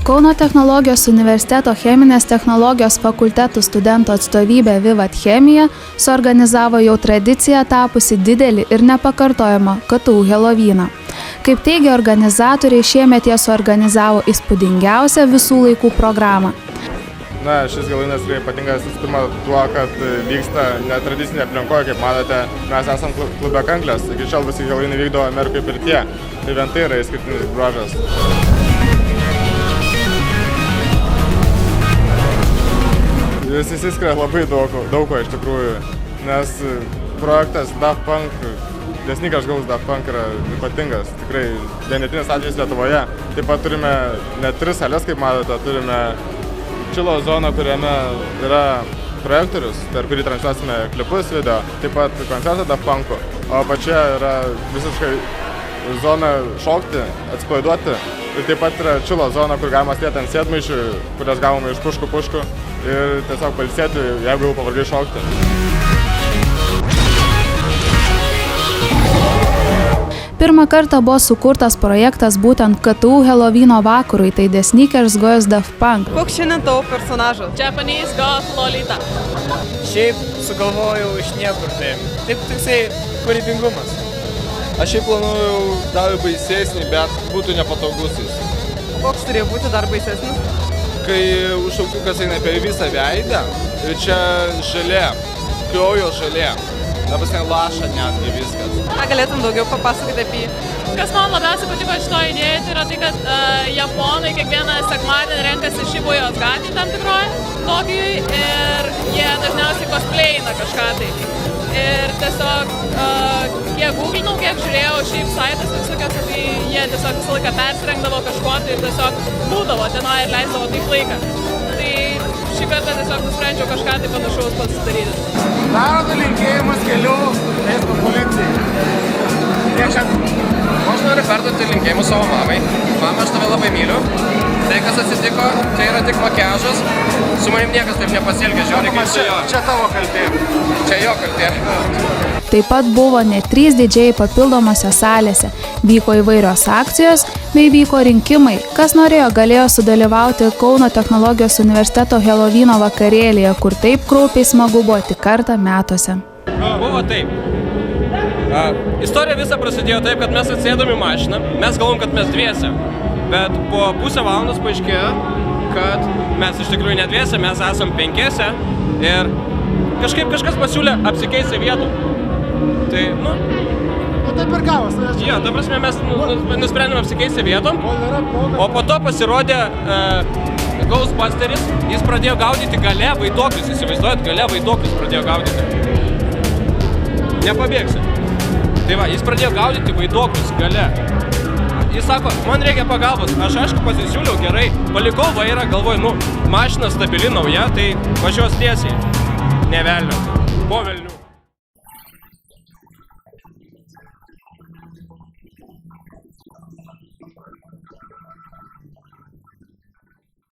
Kauno technologijos universiteto cheminės technologijos fakultetų studentų atstovybė Vivat Chemija suorganizavo jau tradicija tapusi didelį ir nepakartojamą KTU Helovyną. Kaip teigia organizatoriai, šiemet jie suorganizavo įspūdingiausią visų laikų programą. Na, šis Helovynas yra ypatingas pirma tuo, kad vyksta netradicinė aplinkoje, kaip matote, mes esam klube Kanklės, iki šiol visi Helovynai vykdo Amerikoje pirtyje, tai vien tai yra išskirtinis bruožas. Jis įsiskiria labai daug ko iš tikrųjų, nes projektas Daft Punk, The Sneakers Goes Daft Punk yra ypatingas, tikrai vienetinis atvejis Lietuvoje. Taip pat turime net 3 sales, kaip matote, turime čilo zoną, kuriame yra projektorius, per kurį transliuosime klipus video, taip pat koncertą Daft Punk'o, o apačioje yra visiškai zona šokti, atsipalaiduoti. Ir taip pat yra čilo zona, kur galima sėti ant sėdmaišių, kurias gavome iš puškų ir tiesiog pailsėti, jeigu jau pavargai šokti. Pirmą kartą buvo sukurtas projektas būtent KTU Helovyno vakarui, tai The Sneakers Goes Daft Punk. Koks šiandien tavo personažas? Japanese Goth Lolita. Šiaip sugalvojau iš niekur, tai taip tiksai kūrybingumas. Aš šiaip planuoju dar baisesnį, bet būtų nepatogus jis. Koks turėjo būti dar baisesnis? Kai užšauktukas eina per visą veidą ir čia žalė, kraujo žalė. Dabar laša netgi viskas. Ką galėtum daugiau papasakoti apie jį? Kas man labiausiai patiko šitoje idėjoje, tai yra tai, kad japonai kiekvieną sekmadienį renkasi Šibujos gatvėje tam tikroje Tokijui ir jie dažniausiai cosplayina kažką tai. Ir tiesiog, kiek googlinau, kiek žiūrėjau šiaip saitas visokios, tai jie tiesiog visą laiką persirengdavo kažkuo tai ir tiesiog būdavo tenai ir leisdavo taip laiką. Tai šį kartą tiesiog nusprendžiau kažką tai panašaus pasidaryti. Darote linkėjimus kelių eismo policijai. Aš noriu perduoti linkėjimus savo mamai. Mama, aš tave labai myliu. Tai, kas atsitiko, tai yra tik makiažas. Su manim niekas taip nepasielgia, žiūrėk, kaip čia jo. Čia tavo kaltė. Čia jo kaltė. Taip pat buvo net 3 didžiai papildomose salėse, vyko įvairios akcijos bei vyko rinkimai. Kas norėjo, galėjo sudalyvauti Kauno technologijos universiteto Helovyno vakarėlyje, kur taip kraupiai smagu buvo tik kartą metuose. Buvo taip. Istorija visa prasidėjo taip, kad mes atsėdom į mašiną, mes galvom, kad mes dviese, bet po pusę valandos paaiškėjo, kad mes iš tikrųjų ne dviese, mes esam 5 ir kažkas pasiūlė apsikeisti vietų. Tai, O taip ir gavos. Jo, ta prasme, mes nusprendėme apsikeisti vietom, o po to pasirodė Ghostbusteris, jis pradėjo gaudyti gale vaiduoklius, įsivaizduojat, gale vaiduoklius pradėjo gaudyti. Nepabėgsi. Tai va, jis pradėjo gaudyti vaiduoklius gale. Jis sako, man reikia pagalbos, aš aišku pasisiūliau gerai, palikau vairą, galvoju, mašina stabili nauja, tai važiuos tiesiai. Ne velnio. Po velnio.